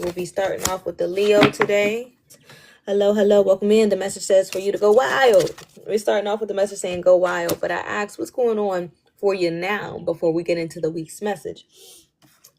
will be starting off with the Leo today. Hello, hello, welcome in. The message says for you to go wild. We're starting off with the message saying go wild, but I asked what's going on for you now before we get into the week's message.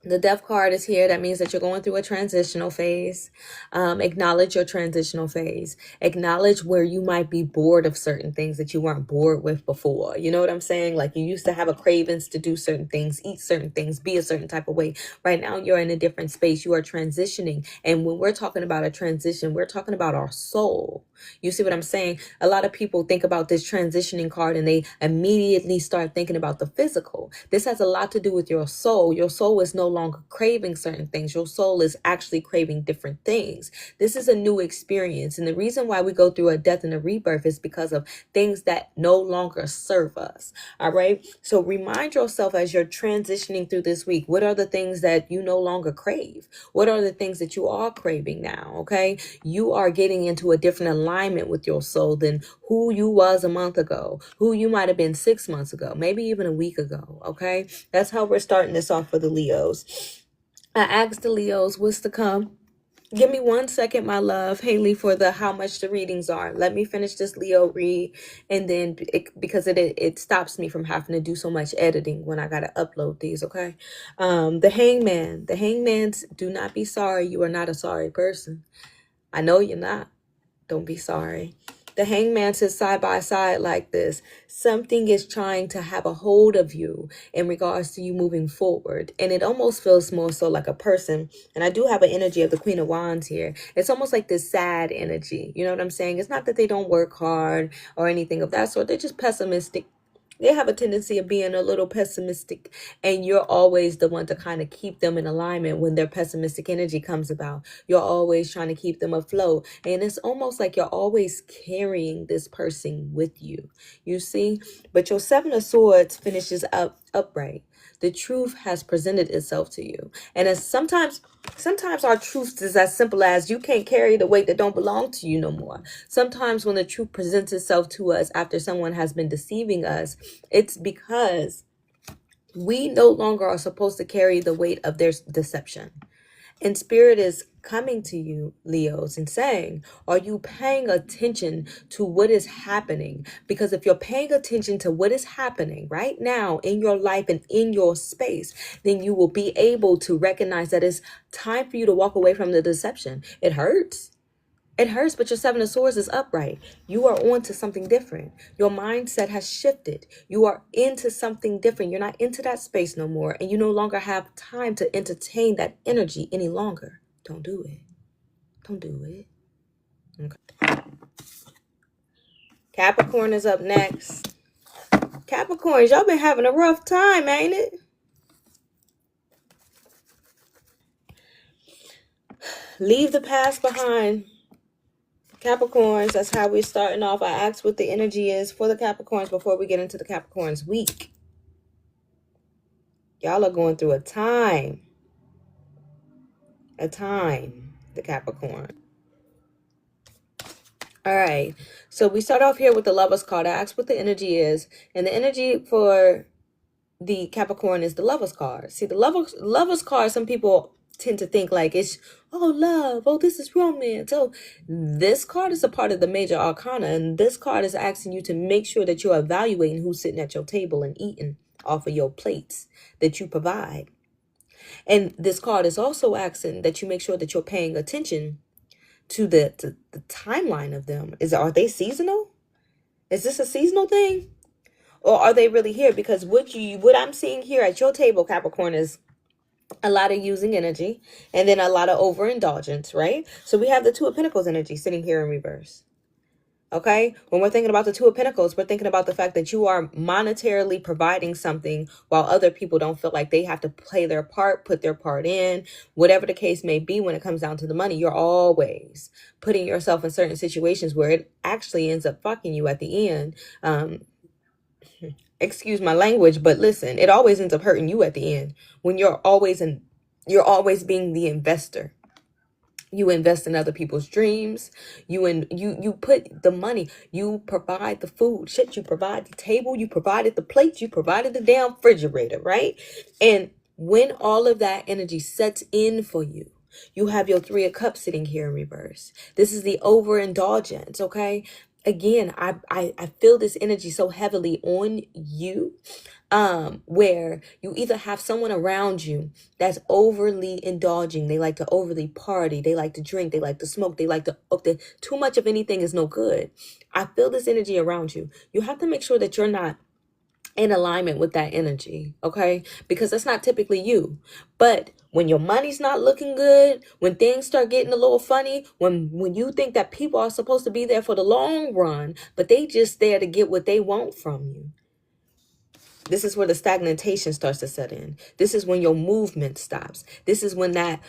The death card is here. That means that you're going through a transitional phase. Acknowledge your transitional phase. Acknowledge where you might be bored of certain things that you weren't bored with before. You know what I'm saying? Like you used to have a cravings to do certain things, eat certain things, be a certain type of way. Right now, you're in a different space. You are transitioning. And when we're talking about a transition, we're talking about our soul. You see what I'm saying? A lot of people think about this transitioning card and they immediately start thinking about the physical. This has a lot to do with your soul. Your soul is no longer craving certain things. Your soul is actually craving different things. This is a new experience. And the reason why we go through a death and a rebirth is because of things that no longer serve us. All right. So remind yourself as you're transitioning through this week, what are the things that you no longer crave? What are the things that you are craving now? Okay. You are getting into a different alignment with your soul than who you was a month ago, who you might have been 6 months ago, maybe even a week ago. Okay. That's how we're starting this off for the Leos. I asked the Leos what's to come. Give me 1 second, my love, Haley, for the how much the readings are. Let me finish this Leo read, and then because it stops me from having to do so much editing when I gotta upload these. Okay, the Hangman. The Hangman's do not be sorry. You are not a sorry person. I know you're not. Don't be sorry. The Hangman says side by side like this. Something is trying to have a hold of you in regards to you moving forward. And it almost feels more so like a person. And I do have an energy of the Queen of Wands here. It's almost like this sad energy. You know what I'm saying? It's not that they don't work hard or anything of that sort. They're just pessimistic. They have a tendency of being a little pessimistic, and you're always the one to kind of keep them in alignment when their pessimistic energy comes about. You're always trying to keep them afloat, and it's almost like you're always carrying this person with you, you see? But your Seven of Swords finishes upright. The truth has presented itself to you. And as sometimes our truth is as simple as you can't carry the weight that don't belong to you no more. Sometimes when the truth presents itself to us after someone has been deceiving us, it's because we no longer are supposed to carry the weight of their deception. And Spirit is coming to you, Leos, and saying, are you paying attention to what is happening? Because if you're paying attention to what is happening right now in your life and in your space, then you will be able to recognize that it's time for you to walk away from the deception. It hurts. It hurts, but your Seven of Swords is upright. You are on to something different. Your mindset has shifted. You are into something different. You're not into that space no more, and you no longer have time to entertain that energy any longer. Don't do it. Don't do it. Okay. Capricorn is up next. Capricorns, y'all been having a rough time, ain't it? Leave the past behind. Capricorns, that's how we're starting off. I asked what the energy is for the Capricorns before we get into the Capricorns week. Y'all are going through a time, the Capricorn. All right, so we start off here with the Lover's card. I asked what the energy is, and the energy for the Capricorn is the Lover's card. See, the Lover's card, some people tend to think like it's, oh, love, oh, this is romance. Oh, this card is a part of the major arcana, and this card is asking you to make sure that you're evaluating who's sitting at your table and eating off of your plates that you provide. And this card is also asking that you make sure that you're paying attention to the timeline of them. Are they seasonal? Is this a seasonal thing? Or are they really here? Because what I'm seeing here at your table, Capricorn, is a lot of using energy and then a lot of overindulgence, right? So we have the Two of Pentacles energy sitting here in reverse. Okay, when we're thinking about the Two of Pentacles, we're thinking about the fact that you are monetarily providing something while other people don't feel like they have to play their part, put their part in, whatever the case may be. When it comes down to the money, you're always putting yourself in certain situations where it actually ends up fucking you at the end. Excuse my language, but listen, it always ends up hurting you at the end when you're always being the investor. You invest in other people's dreams. You put the money. You provide the food. Shit, you provide the table. You provided the plates. You provided the damn refrigerator, right? And when all of that energy sets in for you, You have your Three of Cups sitting here in reverse. This is the overindulgence, okay? Again, I feel this energy so heavily on you, where you either have someone around you that's overly indulging. They like to overly party. They like to drink. They like to smoke. They like to, too much of anything is no good. I feel this energy around you. You have to make sure that you're not in alignment with that energy, okay? Because that's not typically you. But when your money's not looking good, when things start getting a little funny, when you think that people are supposed to be there for the long run, but they just there to get what they want from you, this is where the stagnation starts to set in. This is when your movement stops. This is when that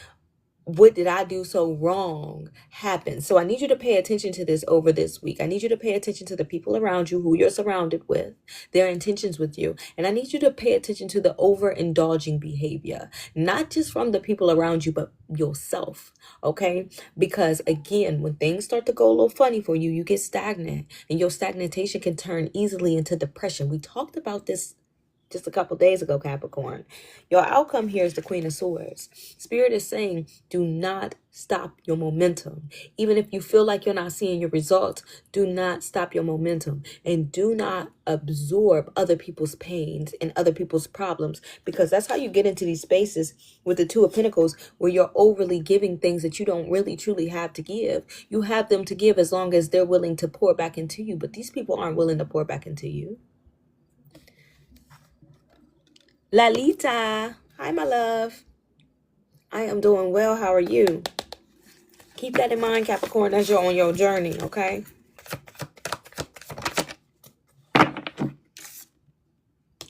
what did I do so wrong happens. So I need you to pay attention to this over this week. I need you to pay attention to the people around you who you're surrounded with, their intentions with you. And I need you to pay attention to the overindulging behavior, not just from the people around you, but yourself. Okay? Because again, when things start to go a little funny for you, you get stagnant, and your stagnation can turn easily into depression. We talked about this just a couple days ago, Capricorn. Your outcome here is the Queen of Swords. Spirit is saying, do not stop your momentum. Even if you feel like you're not seeing your results, do not stop your momentum. And do not absorb other people's pains and other people's problems, because that's how you get into these spaces with the Two of Pentacles, where you're overly giving things that you don't really truly have to give. You have them to give as long as they're willing to pour back into you, but these people aren't willing to pour back into you. Lalita, hi my love. I am doing well. How are you? Keep that in mind, Capricorn, as you're on your journey, okay?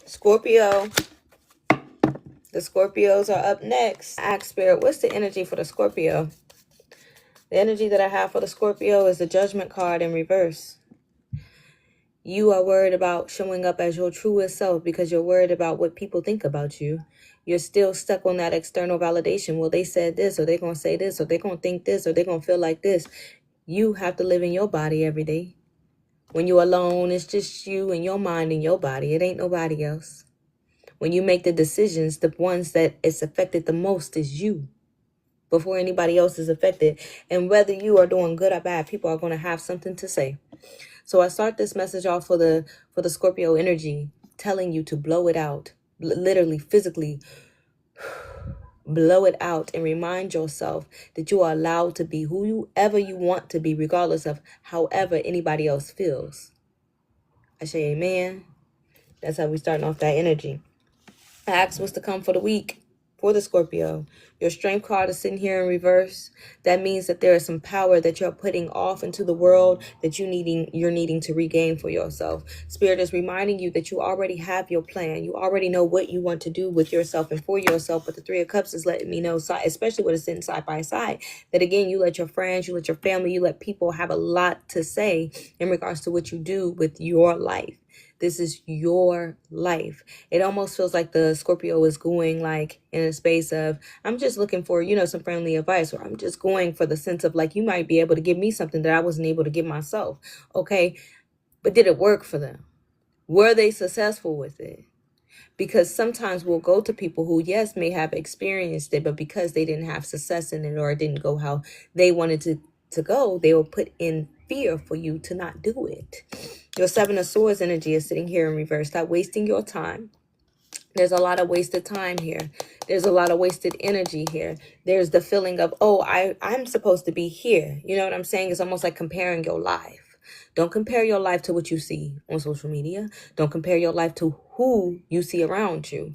Scorpio. The Scorpios are up next. Ask Spirit, what's the energy for the Scorpio? The energy that I have for the Scorpio is the Judgment card in reverse. You are worried about showing up as your truest self because you're worried about what people think about you. You're still stuck on that external validation. Well, they said this, or they're going to say this, or they're going to think this, or they're going to feel like this. You have to live in your body every day. When you're alone, it's just you and your mind and your body. It ain't nobody else. When you make the decisions, the ones that it's affected the most is you, before anybody else is affected. And whether you are doing good or bad, people are going to have something to say. So I start this message off for the Scorpio energy, telling you to blow it out, literally, physically, blow it out, and remind yourself that you are allowed to be whoever you want to be, regardless of however anybody else feels. I say amen. That's how we starting off that energy. I ask what's to come for the week for the Scorpio. Your Strength card is sitting here in reverse. That means that there is some power that you're putting off into the world that you're needing to regain for yourself. Spirit is reminding you that you already have your plan. You already know what you want to do with yourself and for yourself. But the Three of Cups is letting me know, especially when it's sitting side by side, that again, you let your friends, you let your family, you let people have a lot to say in regards to what you do with your life. This is your life. It almost feels like the Scorpio is going like in a space of, I'm just looking for, some friendly advice, or I'm just going for the sense of like, you might be able to give me something that I wasn't able to give myself. Okay. But did it work for them? Were they successful with it? Because sometimes we'll go to people who, yes, may have experienced it, but because they didn't have success in it, or it didn't go how they wanted to go, they will put in fear for you to not do it. Your Seven of Swords energy is sitting here in reverse. Stop wasting your time. There's a lot of wasted time here. There's a lot of wasted energy here. There's the feeling of, oh, I'm supposed to be here. You know what I'm saying? It's almost like comparing your life. Don't compare your life to what you see on social media. Don't compare your life to who you see around you.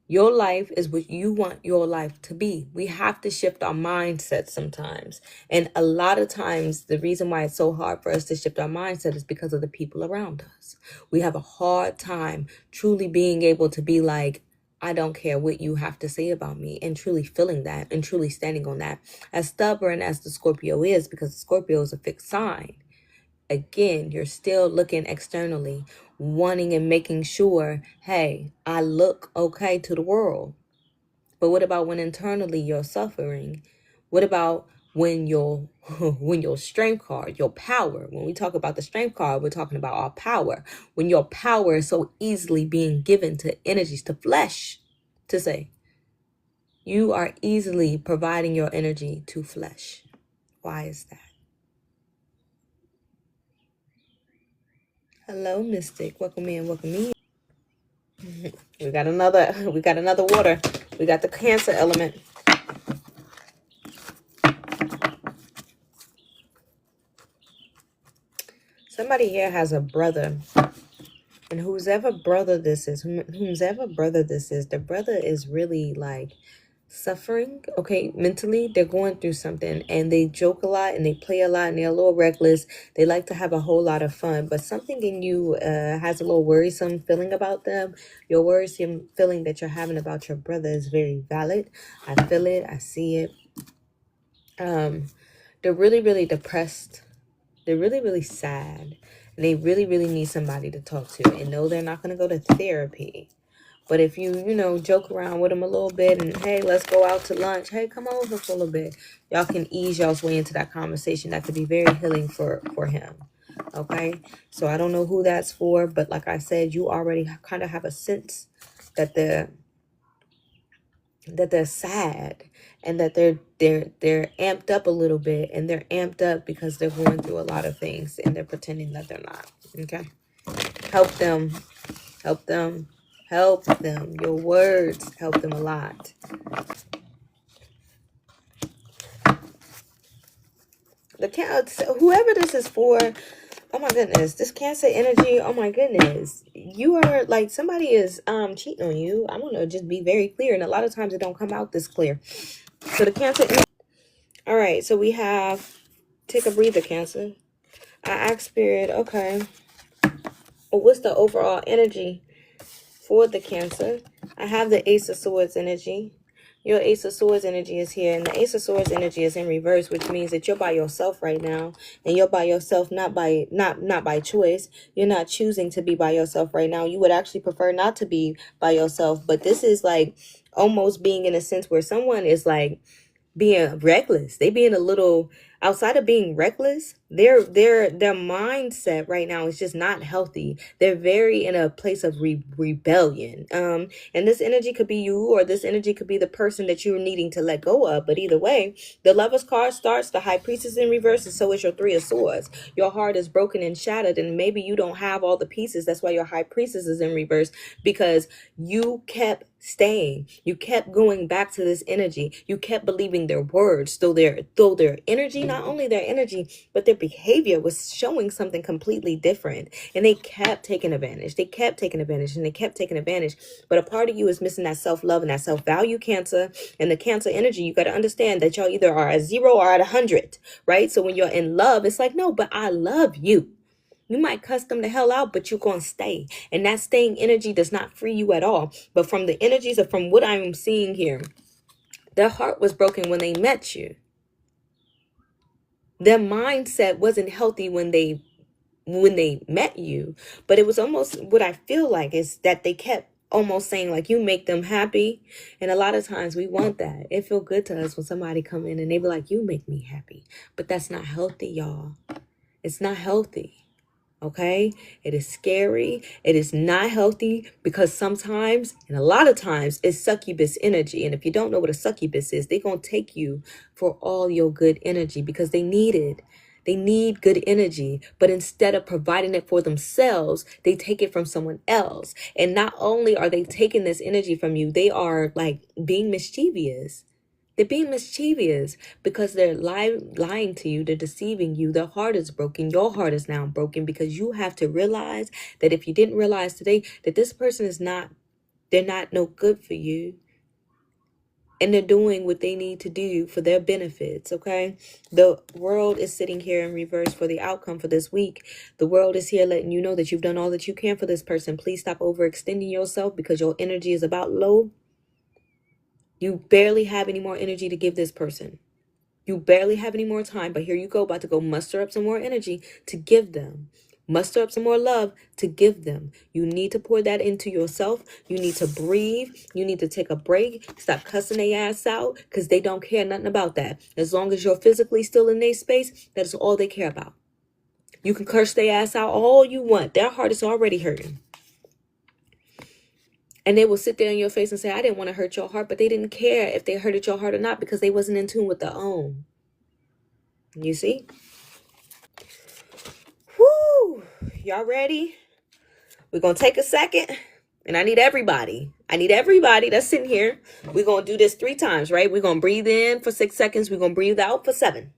Your life is what you want your life to be. We have to shift our mindset sometimes. And a lot of times, the reason why it's so hard for us to shift our mindset is because of the people around us. We have a hard time truly being able to be like, I don't care what you have to say about me, and truly feeling that and truly standing on that. As stubborn as the Scorpio is, because the Scorpio is a fixed sign, again, you're still looking externally, wanting and making sure, hey, I look okay to the world. But what about when internally you're suffering? What about when your Strength card, your power, when we talk about the Strength card, we're talking about our power. When your power is so easily being given to energies, to flesh, to say, You are easily providing your energy to flesh. Why is that? Hello, Mystic. Welcome in. Welcome in. We got another water. We got the Cancer element. Somebody here has a brother. And whoever brother this is, the brother is really like suffering, okay, mentally. They're going through something, and they joke a lot and they play a lot and they're a little reckless. They like to have a whole lot of fun, but something in you has a little worrisome feeling about them. Your worrisome feeling that you're having about your brother is very valid. I feel it. I see it. They're really, really depressed. They're really, really sad. And they really, really need somebody to talk to. And no, they're not going to go to therapy. But if you joke around with them a little bit and, hey, let's go out to lunch. Hey, come over for a little bit. Y'all can ease y'all's way into that conversation. That could be very healing for him. Okay? So I don't know who that's for. But like I said, you already kind of have a sense that they're sad and that they're amped up a little bit, and they're amped up because they're going through a lot of things and they're pretending that they're not. Okay, help them. Your words help them a lot. Whoever this is for, oh my goodness, this Cancer energy, oh my goodness, you are like, somebody is cheating on you. I want to just be very clear, and a lot of times it don't come out this clear. So the Cancer energy. All right, so we have, take a breather, Cancer. I asked Spirit, okay, well, what's the overall energy for the Cancer? I have the Ace of Swords energy. Your Ace of Swords energy is here, and the Ace of Swords energy is in reverse, which means that you're by yourself right now, and you're by yourself not by choice. You're not choosing to be by yourself right now. You would actually prefer not to be by yourself, but this is like almost being in a sense where someone is like being reckless. They being a little, outside of being reckless, their mindset right now is just not healthy. They're very in a place of rebellion. And this energy could be you, or this energy could be the person that you're needing to let go of. But either way, the Lover's card starts, the High Priestess in reverse, and so is your Three of Swords. Your heart is broken and shattered, and maybe you don't have all the pieces. That's why your High Priestess is in reverse, because you kept staying. You kept going back to this energy. You kept believing their words, though their energy, not only their energy, but their behavior was showing something completely different. And they kept taking advantage. They kept taking advantage, and they kept taking advantage. But a part of you is missing that self-love and that self-value, Cancer. And the Cancer energy, you got to understand that y'all either are at 0 or at 100, right? So when you're in love, it's like, no, but I love you. You might cuss them the hell out, but you're going to stay. And that staying energy does not free you at all. But from the energies of from what I'm seeing here, their heart was broken when they met you. Their mindset wasn't healthy when they met you. But it was almost, what I feel like is that they kept almost saying like, you make them happy. And a lot of times we want that. It feel good to us when somebody come in and they be like, you make me happy. But that's not healthy, y'all. It's not healthy. Okay, it is scary. It is not healthy, because sometimes, and a lot of times, it's succubus energy. And if you don't know what a succubus is, they're going to take you for all your good energy, because they need it. They need good energy, but instead of providing it for themselves, they take it from someone else. And not only are they taking this energy from you, they are like being mischievous. They're being mischievous because they're lying to you. They're deceiving you. Their heart is broken. Your heart is now broken, because you have to realize that if you didn't realize today that this person is not, they're not no good for you. And they're doing what they need to do for their benefits, okay? The world is sitting here in reverse for the outcome for this week. The world is here letting you know that you've done all that you can for this person. Please stop overextending yourself, because your energy is about low. You barely have any more energy to give this person. You barely have any more time, but here you go, about to go muster up some more energy to give them. Muster up some more love to give them. You need to pour that into yourself. You need to breathe. You need to take a break. Stop cussing their ass out, because they don't care nothing about that. As long as you're physically still in their space, that is all they care about. You can curse their ass out all you want. Their heart is already hurting. And they will sit there in your face and say, I didn't want to hurt your heart, but they didn't care if they hurted your heart or not because they wasn't in tune with their own. You see? Whoo! Y'all ready? We're going to take a second. And I need everybody that's sitting here. We're going to do this 3 times, right? We're going to breathe in for 6 seconds. We're going to breathe out for 7.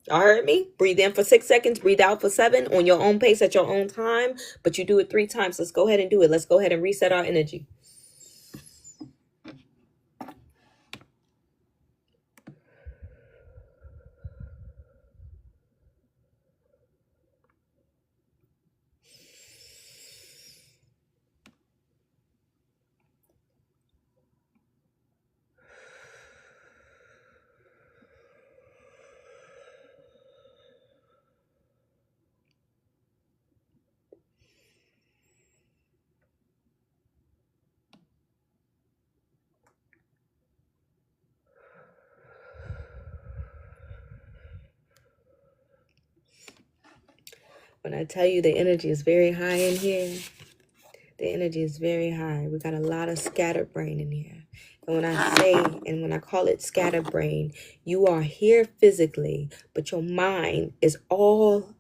Y'all heard me? Breathe in for 6 seconds. Breathe out for 7 on your own pace at your own time. But you do it 3 times. Let's go ahead and do it. Let's go ahead and reset our energy. When I tell you the energy is very high in here, the energy is very high. We got a lot of scatterbrain in here. And when I call it scatterbrain, you are here physically, but your mind is all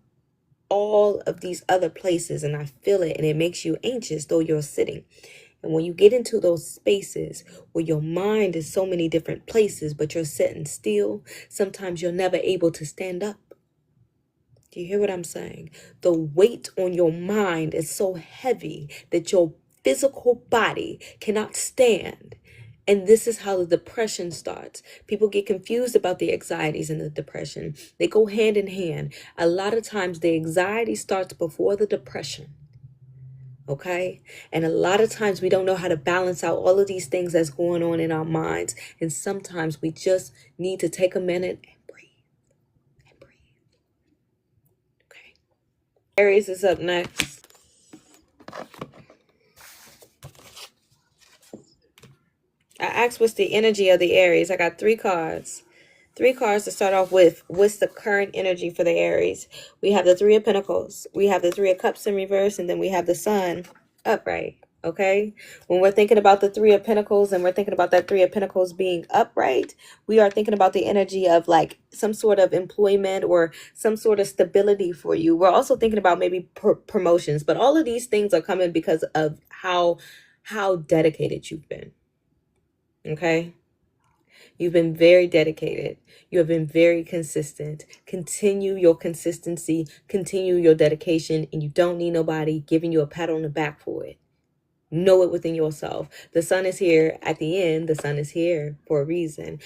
of these other places, and I feel it, and it makes you anxious though you're sitting. And when you get into those spaces where your mind is so many different places, but you're sitting still, sometimes you're never able to stand up. Do you hear what I'm saying? The weight on your mind is so heavy that your physical body cannot stand. And this is how the depression starts. People get confused about the anxieties and the depression. They go hand in hand. A lot of times the anxiety starts before the depression. Okay? And a lot of times we don't know how to balance out all of these things that's going on in our minds. And sometimes we just need to take a minute and breathe. Okay. Aries is up next. I asked what's the energy of the Aries. I got 3 cards. 3 cards to start off with. What's the current energy for the Aries? We have the 3 of Pentacles. We have the 3 of Cups in reverse. And then we have the Sun upright. Okay? When we're thinking about the 3 of Pentacles and we're thinking about that 3 of Pentacles being upright, we are thinking about the energy of like some sort of employment or some sort of stability for you. We're also thinking about maybe promotions. But all of these things are coming because of how dedicated you've been. Okay? You've been very dedicated. You have been very consistent. Continue your consistency. Continue your dedication. And you don't need nobody giving you a pat on the back for it. Know it within yourself. The sun is here at the end. The sun is here for a reason.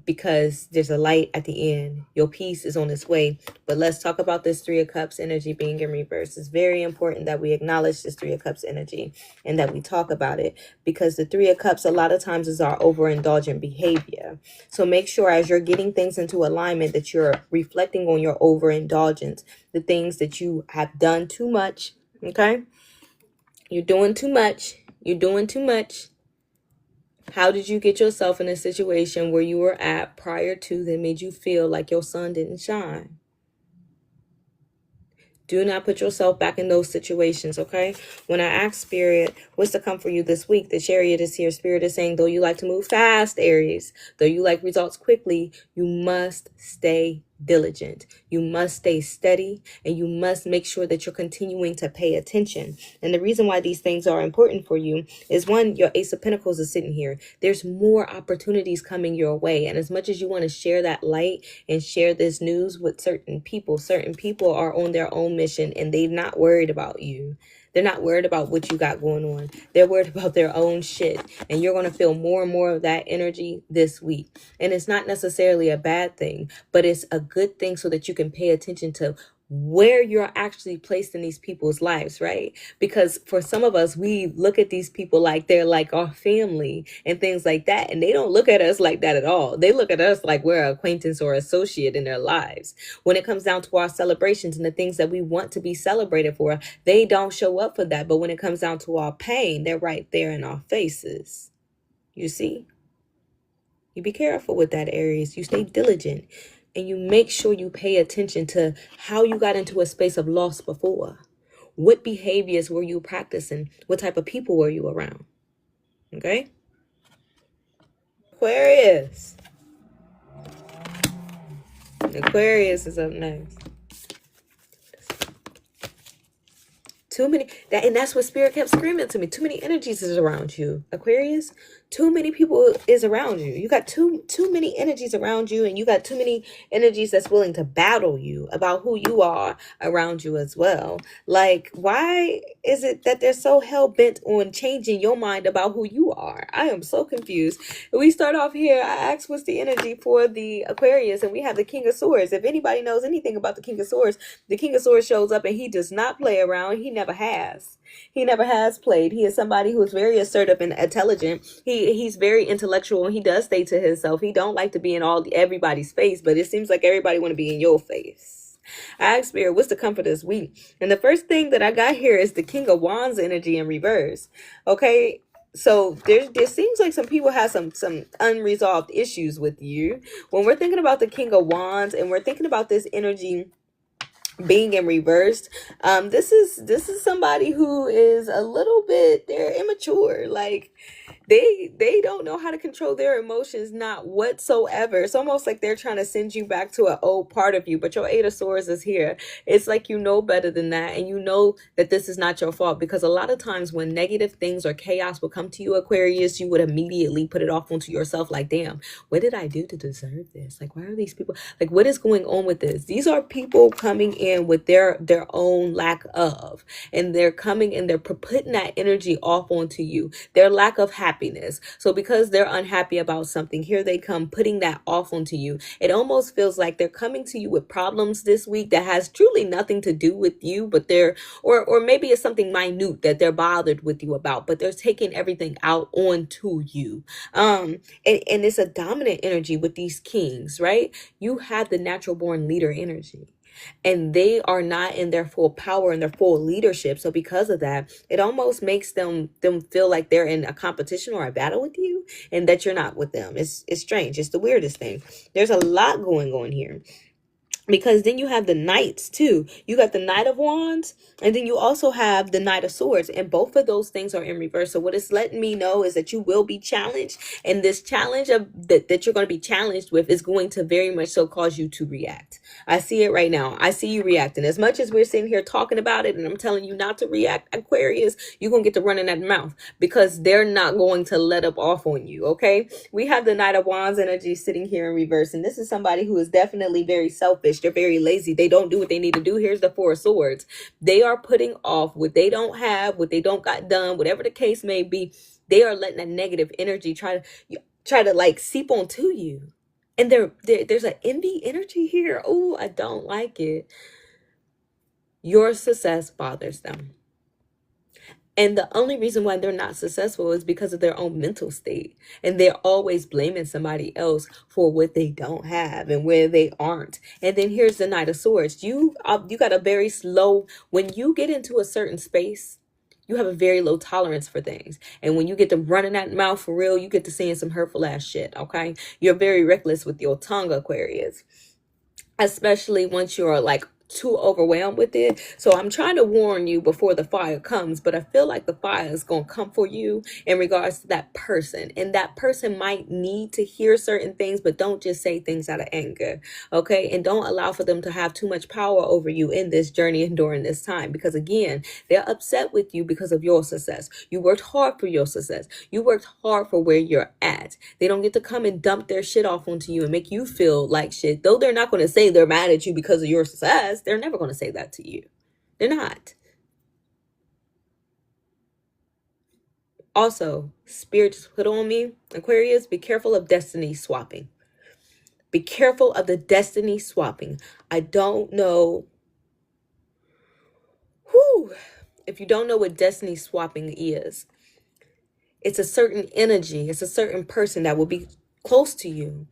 Because there's a light at the end. Your peace is on its way. But let's talk about this 3 of Cups energy being in reverse. It's very important that we acknowledge this 3 of Cups energy and that we talk about it, because the 3 of Cups a lot of times is our overindulgent behavior. So make sure as you're getting things into alignment that you're reflecting on your overindulgence, the things that you have done too much. Okay? You're doing too much. You're doing too much. How did you get yourself in a situation where you were at prior to that made you feel like your sun didn't shine? Do not put yourself back in those situations, okay? When I ask Spirit, what's to come for you this week? The Chariot is here. Spirit is saying, though you like to move fast, Aries, though you like results quickly, you must stay diligent. You must stay steady, and you must make sure that you're continuing to pay attention. And the reason why these things are important for you is, one, your Ace of Pentacles is sitting here. There's more opportunities coming your way. And as much as you want to share that light and share this news with certain people are on their own mission, and they're not worried about you. They're not worried about what you got going on. They're worried about their own shit. And you're going to feel more and more of that energy this week. And it's not necessarily a bad thing, but it's a good thing so that you can pay attention to where you're actually placed in these people's lives, right? Because for some of us, we look at these people like they're like our family and things like that. And they don't look at us like that at all. They look at us like we're an acquaintance or associate in their lives. When it comes down to our celebrations and the things that we want to be celebrated for, they don't show up for that. But when it comes down to our pain, they're right there in our faces. You see? You be careful with that, Aries. You stay diligent. And you make sure you pay attention to how you got into a space of loss before. What behaviors were you practicing? What type of people were you around? Okay? Aquarius. Aquarius is up next. Too many, and that's what Spirit kept screaming to me. Too many energies is around you, Aquarius. Too many people is around you. You got too many energies around you, and you got too many energies that's willing to battle you about who you are around you as well. Like, why is it that they're so hell bent on changing your mind about who you are? I am so confused. We start off here. I asked what's the energy for the Aquarius, and we have the King of Swords. If anybody knows anything about the King of Swords shows up, and he does not play around. He never has. He never has played. He is somebody who is very assertive and intelligent. He's very intellectual, and he does stay to himself. He don't like to be in everybody's face, but it seems like everybody want to be in your face. I asked Spirit, what's the comfort this week? And the first thing that I got here is the King of Wands energy in reverse. Okay, so there seems like some people have some unresolved issues with you. When we're thinking about the King of Wands and we're thinking about this energy being in reversed, this is somebody who is a little bit, they're immature. Like they don't know how to control their emotions, not whatsoever. It's almost like they're trying to send you back to an old part of you, but your Eight of Swords is here. It's like you know better than that, and you know that this is not your fault, because a lot of times when negative things or chaos will come to you, Aquarius, you would immediately put it off onto yourself like, damn, what did I do to deserve this? Like, why are these people, like, what is going on with this? These are people coming in with their own lack of, and they're coming and they're putting that energy off onto you, their lack of happiness. So because they're unhappy about something, here they come putting that off onto you. It almost feels like they're coming to you with problems this week that has truly nothing to do with you, but they're, or maybe it's something minute that they're bothered with you about, but they're taking everything out onto you. And it's a dominant energy with these kings, right? You have the natural born leader energy, and they are not in their full power and their full leadership. So because of that, it almost makes them feel like they're in a competition or a battle with you, and that you're not with them. It's strange. It's the weirdest thing. There's a lot going on here. Because then you have the knights too. You got the Knight of Wands, and then you also have the Knight of Swords, and both of those things are in reverse. So what it's letting me know is that you will be challenged, and this challenge of that you're going to be challenged with is going to very much so cause you to react. I see it right now. I see you reacting. As much as we're sitting here talking about it, and I'm telling you not to react, Aquarius, you're going to get to running that mouth, because they're not going to let up off on you, okay? We have the Knight of Wands energy sitting here in reverse, and this is somebody who is definitely very selfish. They're very lazy. They don't do what they need to do. Here's the Four of Swords. They are putting off what they don't have, what they don't got done, whatever the case may be. They are letting that negative energy try to like seep onto you. And there's an envy energy here. Oh, I don't like it. Your success bothers them. And the only reason why they're not successful is because of their own mental state. And they're always blaming somebody else for what they don't have and where they aren't. And then here's the Knight of Swords. You got a very slow, when you get into a certain space, you have a very low tolerance for things. And when you get to running that mouth for real, you get to saying some hurtful ass shit, okay? You're very reckless with your tongue, Aquarius. Especially once you're like too overwhelmed with it. So I'm trying to warn you before the fire comes, but I feel like the fire is going to come for you in regards to that person. And that person might need to hear certain things, but don't just say things out of anger, okay? And don't allow for them to have too much power over you in this journey and during this time, because again, they're upset with you because of your success. You worked hard for your success. You worked hard for where you're at. They don't get to come and dump their shit off onto you and make you feel like shit. Though they're not going to say they're mad at you because of your success. They're never going to say that to you. They're not. Also, Spirit just put on me, Aquarius, be careful of destiny swapping. Be careful of the destiny swapping. I don't know. If you don't know what destiny swapping is, it's a certain energy. It's a certain person that will be close to you.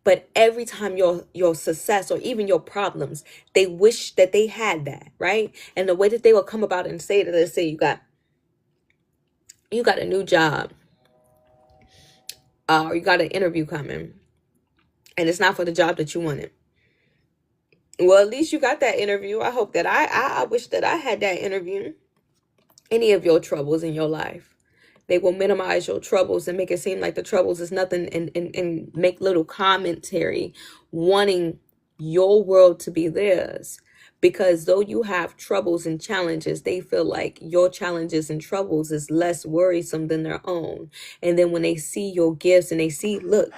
But every time your success or even your problems, they wish that they had that, right? And the way that they will come about and say that, let's say you got a new job, or you got an interview coming, and it's not for the job that you wanted. Well, at least you got that interview. I hope that I wish that I had that interview. Any of your troubles in your life, They will minimize your troubles and make it seem like the troubles is nothing, and make little commentary wanting your world to be theirs. Because though you have troubles and challenges, they feel like your challenges and troubles is less worrisome than their own. And then when they see your gifts and they see, look,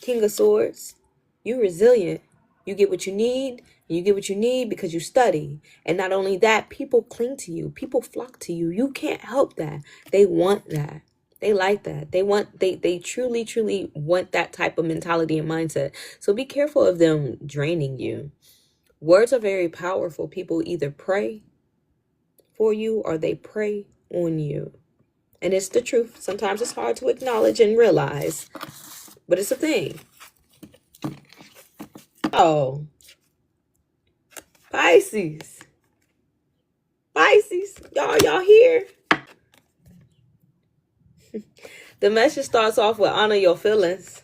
King of Swords, you're resilient. You get what you need. You get what you need because you study. And not only that, people cling to you. People flock to you. You can't help that. They want that. They like that. They truly, truly want that type of mentality and mindset. So be careful of them draining you. Words are very powerful. People either pray for you or they prey on you. And it's the truth. Sometimes it's hard to acknowledge and realize, but it's a thing. Oh, Pisces. Y'all here? The message starts off with honor your feelings.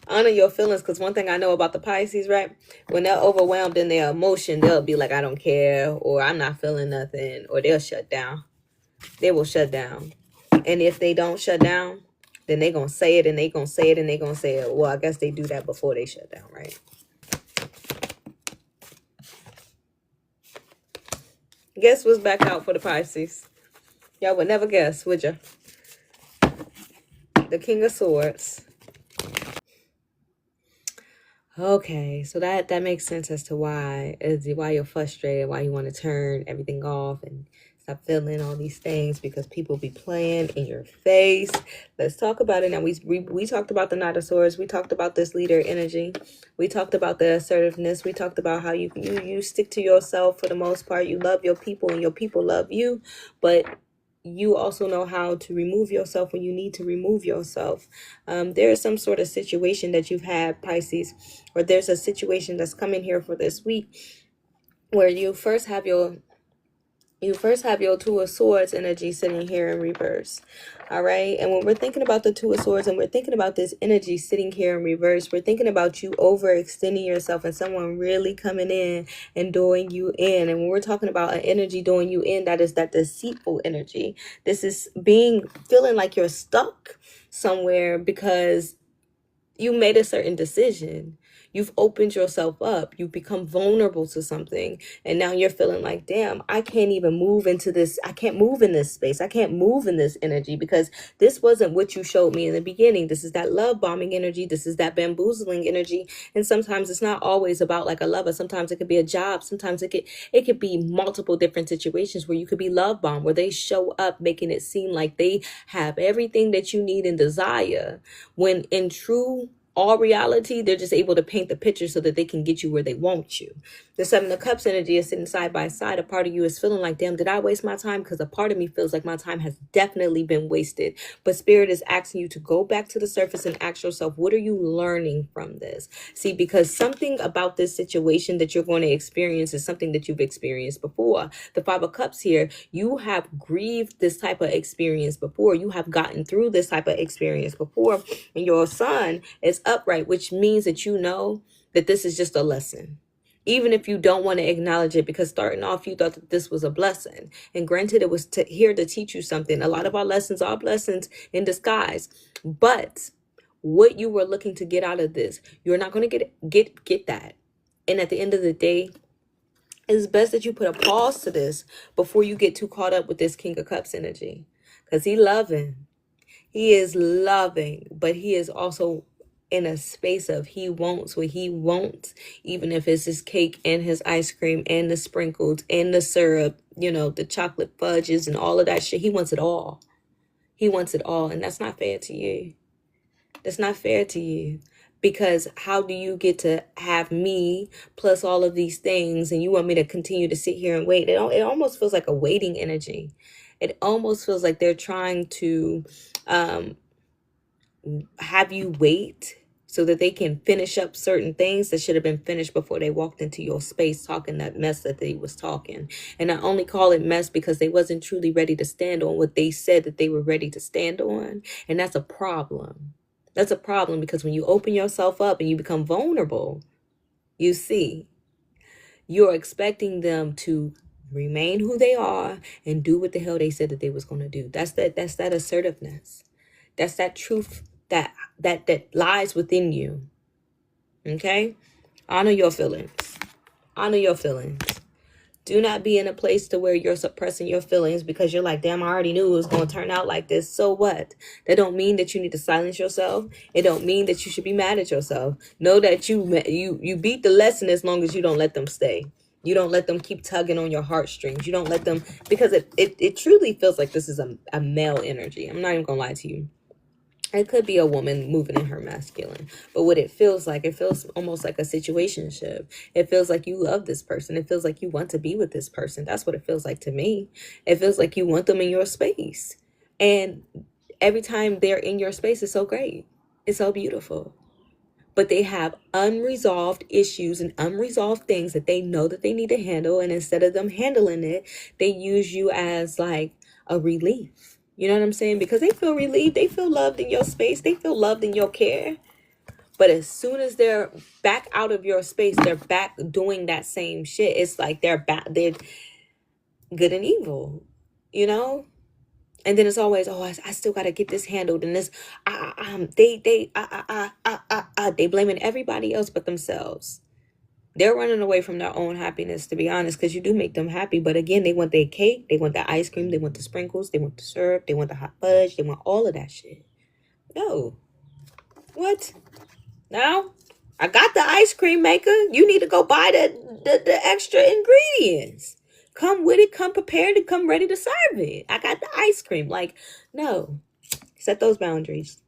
Honor your feelings, because one thing I know about the Pisces, right? When they're overwhelmed in their emotion, they'll be like, I don't care, or I'm not feeling nothing, or they'll shut down. They will shut down. And if they don't shut down, then they're going to say it, and they're going to say it, and they're going to say it. Well, I guess they do that before they shut down, right? Guess what's back out for the Pisces? Y'all would never guess, would you? The King of Swords. Okay, so that makes sense as to why you're frustrated, why you want to turn everything off and stop feeling all these things, because people be playing in your face. Let's talk about it now. We talked about the Knight of Swords. We talked about this leader energy. We talked about the assertiveness. We talked about how you stick to yourself for the most part. You love your people and your people love you, but you also know how to remove yourself when you need to remove yourself. There is some sort of situation that you've had, Pisces, or there's a situation that's coming here for this week where you first have your Two of Swords energy sitting here in reverse. All right. And when we're thinking about the Two of Swords and we're thinking about this energy sitting here in reverse, we're thinking about you overextending yourself and someone really coming in and doing you in. And when we're talking about an energy doing you in, that is that deceitful energy. This is feeling like you're stuck somewhere because you made a certain decision. You've opened yourself up. You've become vulnerable to something. And now you're feeling like, damn, I can't even move into this. I can't move in this space. I can't move in this energy because this wasn't what you showed me in the beginning. This is that love bombing energy. This is that bamboozling energy. And sometimes it's not always about like a lover. Sometimes it could be a job. Sometimes it could be multiple different situations where you could be love bombed, where they show up making it seem like they have everything that you need and desire, when in true all reality, they're just able to paint the picture so that they can get you where they want you. The Seven of Cups energy is sitting side by side. A part of you is feeling like, damn, did I waste my time? Because a part of me feels like my time has definitely been wasted. But Spirit is asking you to go back to the surface and ask yourself, what are you learning from this? See, because something about this situation that you're going to experience is something that you've experienced before. The Five of Cups here, you have grieved this type of experience before. You have gotten through this type of experience before. And your sun is upright, which means that you know that this is just a lesson. Even if you don't want to acknowledge it, because starting off, you thought that this was a blessing. And granted, it was here to teach you something. A lot of our lessons are blessings in disguise. But what you were looking to get out of this, you're not going to get that. And at the end of the day, it's best that you put a pause to this before you get too caught up with this King of Cups energy. Because he is loving, but he is also in a space of he wants what he wants, even if it's his cake and his ice cream and the sprinkles and the syrup, the chocolate fudges and all of that shit. He wants it all. He wants it all. And that's not fair to you. That's not fair to you. Because how do you get to have me plus all of these things and you want me to continue to sit here and wait? It almost feels like a waiting energy. It almost feels like they're trying to have you wait so that they can finish up certain things that should have been finished before they walked into your space talking that mess that they was talking. And I only call it mess because they wasn't truly ready to stand on what they said that they were ready to stand on. And that's a problem. That's a problem, because when you open yourself up and you become vulnerable, you see, you're expecting them to remain who they are and do what the hell they said that they was going to do. That's that assertiveness. That's that truth that lies within you. Okay? Honor your feelings. Honor your feelings. Do not be in a place to where you're suppressing your feelings because you're like, damn, I already knew it was going to turn out like this. So what? That don't mean that you need to silence yourself. It don't mean that you should be mad at yourself. Know that you beat the lesson as long as you don't let them stay. You don't let them keep tugging on your heartstrings. You don't let them, because it truly feels like this is a male energy. I'm not even going to lie to you. It could be a woman moving in her masculine, but what it feels almost like a situationship. It feels like you love this person. It feels like you want to be with this person. That's what it feels like to me. It feels like you want them in your space. And every time they're in your space, it's so great. It's so beautiful. But they have unresolved issues and unresolved things that they know that they need to handle. And instead of them handling it, they use you as like a relief. You know what I'm saying? Because they feel relieved. They feel loved in your space. They feel loved in your care. But as soon as they're back out of your space, they're back doing that same shit. It's like they're good and evil, you know? And then it's always, oh, I still got to get this handled. And this, they blaming everybody else but themselves. They're running away from their own happiness, to be honest, because you do make them happy. But again, they want their cake, they want the ice cream, they want the sprinkles, they want the syrup, they want the hot fudge, they want all of that shit. No. What? Now? I got the ice cream maker. You need to go buy the extra ingredients. Come with it, come prepared, and come ready to serve it. I got the ice cream. Like, no. Set those boundaries.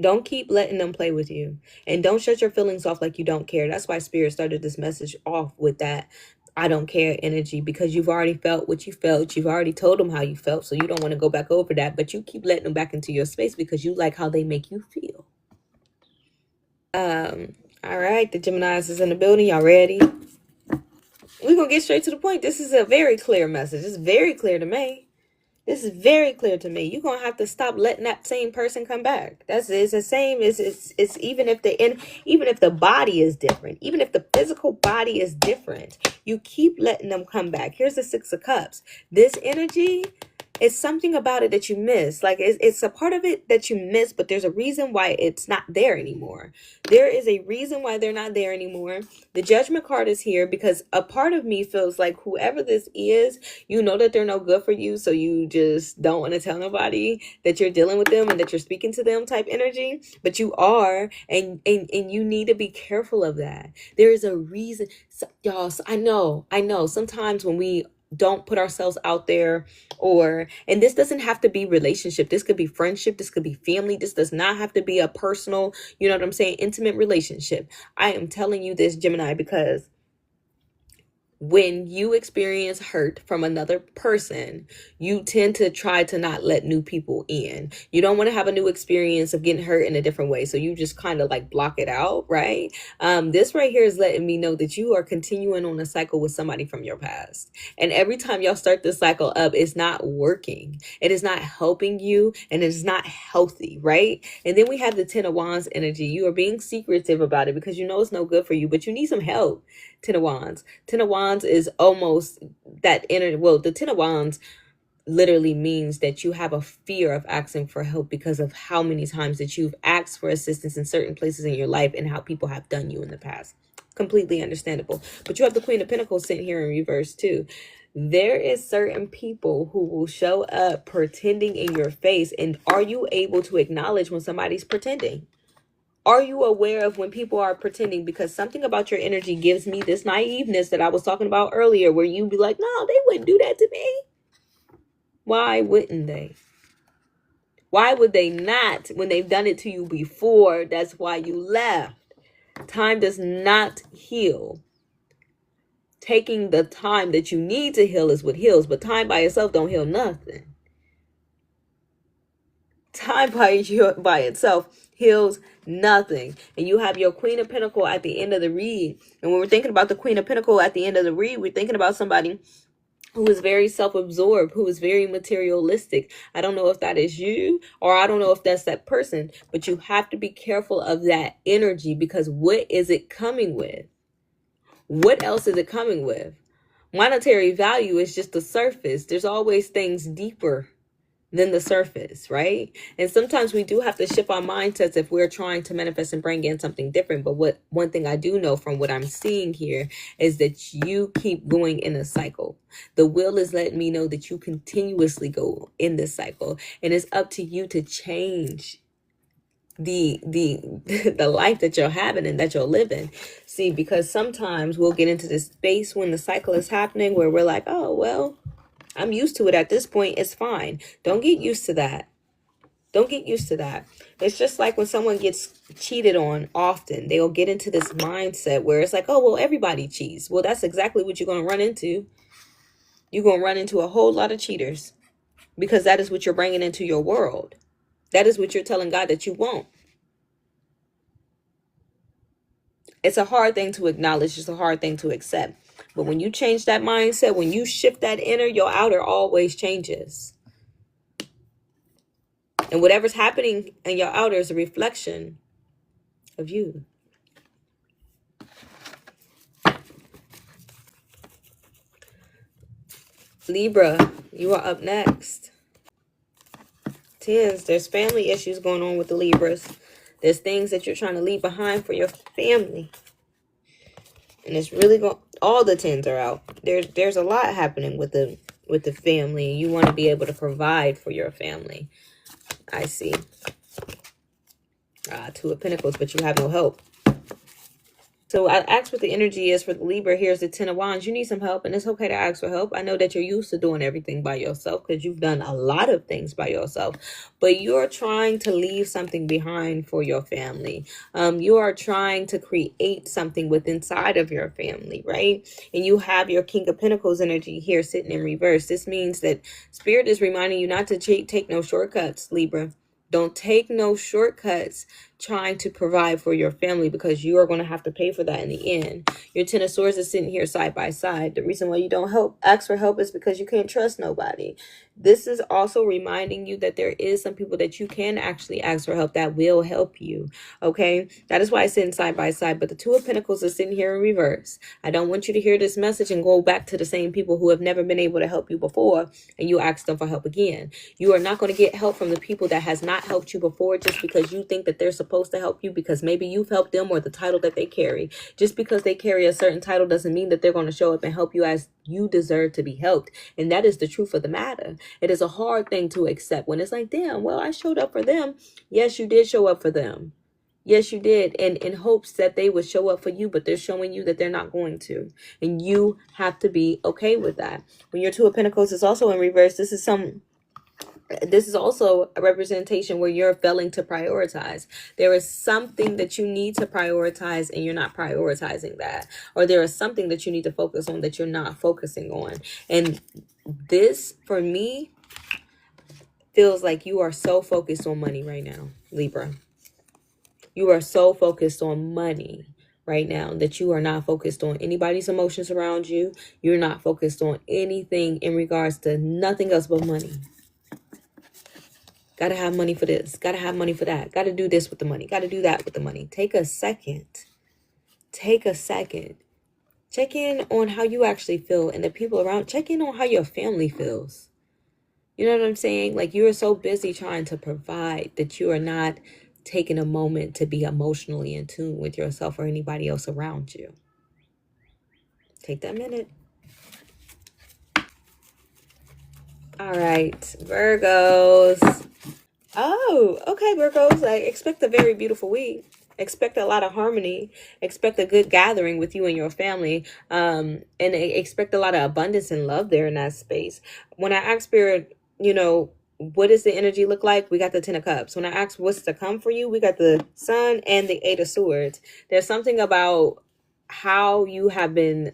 Don't keep letting them play with you. And don't shut your feelings off like you don't care. That's why Spirit started this message off with that I don't care energy, because you've already felt what you felt. You've already told them how you felt, so you don't want to go back over that. But you keep letting them back into your space because you like how they make you feel. All right, the Geminis is in the building. Y'all ready? We're going to get straight to the point. This is a very clear message. It's very clear to me. This is very clear to me. You're gonna have to stop letting that same person come back. It's the same. It's even if the body is different, even if the physical body is different, you keep letting them come back. Here's the Six of Cups. This energy, it's something about it that you miss. Like it's a part of it that you miss, but there's a reason why it's not there anymore. There is a reason why they're not there anymore. The Judgment card is here because a part of me feels like whoever this is, you know that they're no good for you, so you just don't want to tell nobody that you're dealing with them and that you're speaking to them type energy, but you are, and you need to be careful of that. There is a reason. So, y'all, so I know sometimes when we don't put ourselves out there, and this doesn't have to be relationship, this could be friendship, this could be family, this does not have to be a personal, you know what I'm saying, intimate relationship. I am telling you this, Gemini, because when you experience hurt from another person, you tend to try to not let new people in. You don't want to have a new experience of getting hurt in a different way. So you just kind of like block it out, right? This right here is letting me know that you are continuing on a cycle with somebody from your past. And every time y'all start this cycle up, it's not working. It is not helping you, and it is not healthy, right? And then we have the Ten of Wands energy. You are being secretive about it because you know it's no good for you, but you need some help. Ten of Wands. Ten of Wands is almost that inner, well, the Ten of Wands literally means that you have a fear of asking for help because of how many times that you've asked for assistance in certain places in your life and how people have done you in the past. Completely understandable. But you have the Queen of Pentacles sitting here in reverse too. There is certain people who will show up pretending in your face. And are you able to acknowledge when somebody's pretending? Are you aware of when people are pretending? Because something about your energy gives me this naiveness that I was talking about earlier, where you be like, no, they wouldn't do that to me. Why wouldn't they? Why would they not when they've done it to you before? That's why you left. Time does not heal. Taking the time that you need to heal is what heals, but time by itself don't heal nothing. Time by itself heals nothing. And you have your Queen of Pentacles at the end of the read. And when we're thinking about the Queen of Pentacles at the end of the read, we're thinking about somebody who is very self-absorbed, who is very materialistic. I don't know if that is you, or I don't know if that's that person, but you have to be careful of that energy, because what is it coming with? What else is it coming with? Monetary value is just the surface. There's always things deeper than the surface, right? And sometimes we do have to shift our mindsets if we're trying to manifest and bring in something different. But one thing I do know from what I'm seeing here is that you keep going in a cycle. The wheel is letting me know that you continuously go in this cycle, and it's up to you to change the the life that you're having and that you're living. See, because sometimes we'll get into this space when the cycle is happening where we're like, oh well, I'm used to it at this point, it's fine. Don't get used to that. Don't get used to that. It's just like when someone gets cheated on often, they'll get into this mindset where it's like, oh well, everybody cheats. Well, that's exactly what you're going to run into. You're going to run into a whole lot of cheaters, because that is what you're bringing into your world. That is what you're telling God that you want. It's a hard thing to acknowledge. It's a hard thing to accept. But when you change that mindset, when you shift that inner, your outer always changes. And whatever's happening in your outer is a reflection of you. Libra, you are up next. Tens, there's family issues going on with the Libras. There's things that you're trying to leave behind for your family. And it's really all the tens are out. There's a lot happening with the family. You want to be able to provide for your family. I see. Two of Pentacles, but you have no help. So I asked what the energy is for the Libra. Here's the Ten of Wands. You need some help, and it's okay to ask for help. I know that you're used to doing everything by yourself because you've done a lot of things by yourself, but you're trying to leave something behind for your family. You are trying to create something within inside of your family, right? And you have your King of Pentacles energy here sitting in reverse. This means that Spirit is reminding you not to take no shortcuts, Libra. Don't take no shortcuts trying to provide for your family, because you are going to have to pay for that in the end. Your Ten of Swords is sitting here side by side. The reason why you don't ask for help is because you can't trust nobody. This is also reminding you that there is some people that you can actually ask for help that will help you. Okay, that is why it's sitting side by side. But the Two of Pentacles is sitting here in reverse. I don't want you to hear this message and go back to the same people who have never been able to help you before and you ask them for help again. You are not going to get help from the people that has not helped you before just because you think that they're supposed to help you, because maybe you've helped them or the title that they carry. Just because they carry a certain title doesn't mean that they're going to show up and help you as you deserve to be helped. And that is the truth of the matter. It is a hard thing to accept when it's like, damn, well, I showed up for them. Yes, you did show up for them. Yes, you did. And in hopes that they would show up for you, but they're showing you that they're not going to. And you have to be okay with that. When your Two of Pentacles is also in reverse, this is also a representation where you're failing to prioritize. There is something that you need to prioritize and you're not prioritizing that. Or there is something that you need to focus on that you're not focusing on. And this, for me, feels like you are so focused on money right now, Libra. You are so focused on money right now that you are not focused on anybody's emotions around you. You're not focused on anything in regards to nothing else but money. Got to have money for this. Got to have money for that. Got to do this with the money. Got to do that with the money. Take a second. Take a second. Check in on how you actually feel and the people around. Check in on how your family feels. You know what I'm saying? Like, you are so busy trying to provide that you are not taking a moment to be emotionally in tune with yourself or anybody else around you. Take that minute. All right, Virgos. Oh, okay, Virgos. I expect a very beautiful week. Expect a lot of harmony. Expect a good gathering with you and your family. And expect a lot of abundance and love there in that space. When I ask Spirit, what does the energy look like? We got the Ten of Cups. When I ask what's to come for you, we got the Sun and the Eight of Swords. There's something about how you have been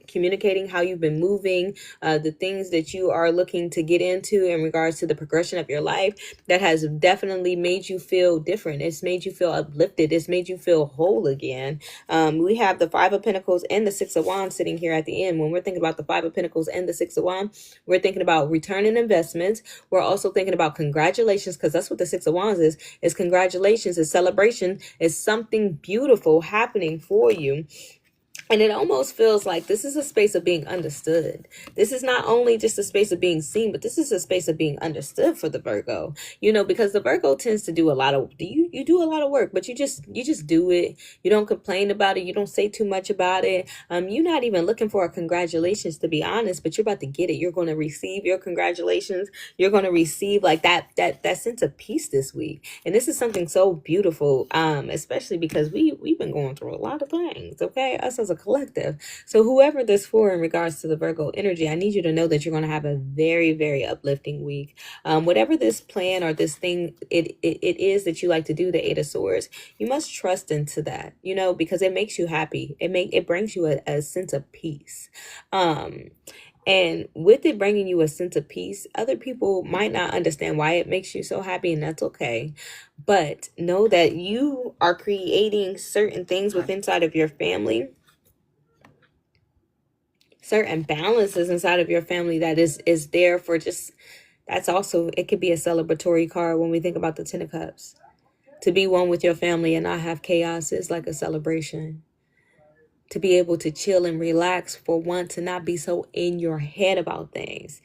communicating, how you've been moving, the things that you are looking to get into in regards to the progression of your life that has definitely made you feel different. It's made you feel uplifted. It's made you feel whole again. We have the Five of Pentacles and the Six of Wands sitting here at the end. When we're thinking about the Five of Pentacles and the Six of Wands, we're thinking about return on investments. We're also thinking about congratulations, because that's what the Six of Wands is congratulations, is celebration, is something beautiful happening for you. And it almost feels like this is a space of being understood. This is not only just a space of being seen, but this is a space of being understood for the Virgo. You know, because the Virgo tends to do a lot of you do a lot of work, but you just do it. You don't complain about it. You don't say too much about it. You're not even looking for a congratulations, to be honest, but you're about to get it. You're going to receive your congratulations. You're going to receive like that sense of peace this week. And this is something so beautiful, especially because we've been going through a lot of things, okay? Us as a collective. So whoever this for in regards to the Virgo energy, I need you to know that you're going to have a very, very uplifting week. Whatever this plan or this thing it is that you like to do, the Eight of Swords, you must trust into that, you know, because it makes you happy. It brings you a sense of peace. And with it bringing you a sense of peace, other people might not understand why it makes you so happy, and that's okay. But know that you are creating certain things within inside of your family, certain balances inside of your family that is there for just, that's also, it could be a celebratory card when we think about the Ten of Cups. To be one with your family and not have chaos is like a celebration. To be able to chill and relax for one, to not be so in your head about things,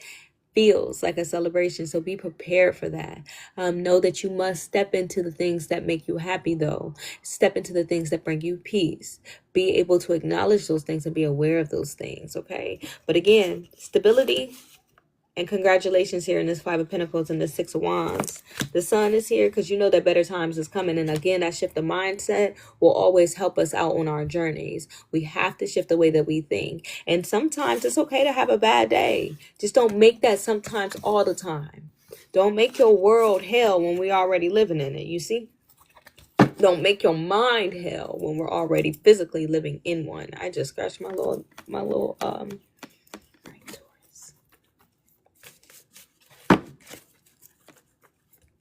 feels like a celebration. So be prepared for that. Know that you must step into the things that make you happy, though. Step into the things that bring you peace. Be able to acknowledge those things and be aware of those things, okay? But again, stability and congratulations here in this Five of Pentacles and the Six of Wands. The Sun is here because you know that better times is coming. And again, that shift of mindset will always help us out on our journeys. We have to shift the way that we think. And sometimes it's okay to have a bad day. Just don't make that sometimes all the time. Don't make your world hell when we're already living in it, you see? Don't make your mind hell when we're already physically living in one. I just scratched my little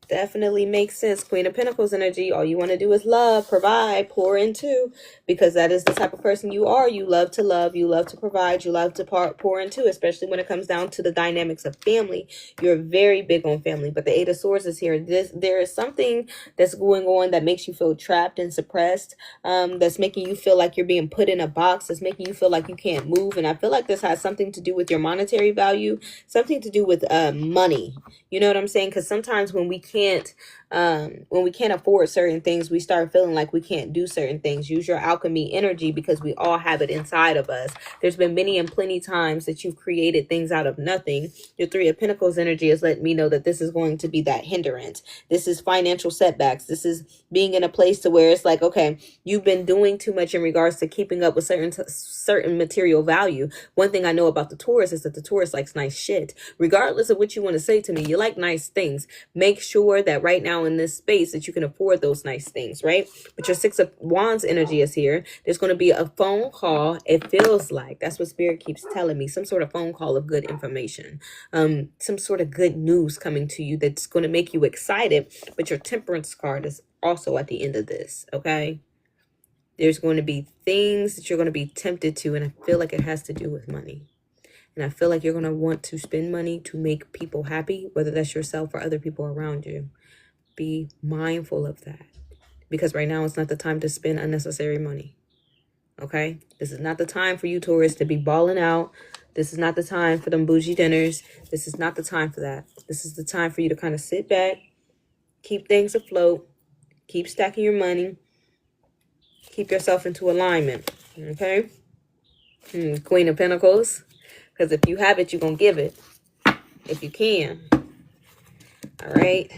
definitely makes sense. Queen of Pentacles energy. All you want to do is love, provide, pour into, because that is the type of person you are. You love to love. You love to provide. You love to pour into, especially when it comes down to the dynamics of family. You're very big on family. But the Eight of Swords is here. There is something that's going on that makes you feel trapped and suppressed. That's making you feel like you're being put in a box. That's making you feel like you can't move. And I feel like this has something to do with your monetary value, something to do with money. You know what I'm saying? Because sometimes when we can't afford certain things, we start feeling like we can't do certain things. Use your alchemy energy, because we all have it inside of us. There's been many and plenty times that you've created things out of nothing. Your Three of Pentacles energy is letting me know that this is going to be that hindrance. This is financial setbacks. This is being in a place to where it's like, okay, you've been doing too much in regards to keeping up with certain material value. One thing I know about the Taurus is that the Taurus likes nice shit. Regardless of what you want to say to me, you like nice things. Make sure that right now in this space that you can afford those nice things, right? But your Six of Wands energy is here. There's going to be a phone call. It feels like that's what Spirit keeps telling me. Some sort of phone call of good information. Some sort of good news coming to you that's going to make you excited. But your Temperance card is also at the end of this, okay? There's going to be things that you're going to be tempted to, and I feel like it has to do with money. And I feel like you're going to want to spend money to make people happy, whether that's yourself or other people around you. Be mindful of that, because right now it's not the time to spend unnecessary money. Okay? This is not the time for you, Taurus, to be balling out. This is not the time for them bougie dinners. This is not the time for that. This is the time for you to kind of sit back, keep things afloat, keep stacking your money, keep yourself into alignment. Okay? Queen of Pentacles. Because if you have it, you're going to give it. If you can. All right?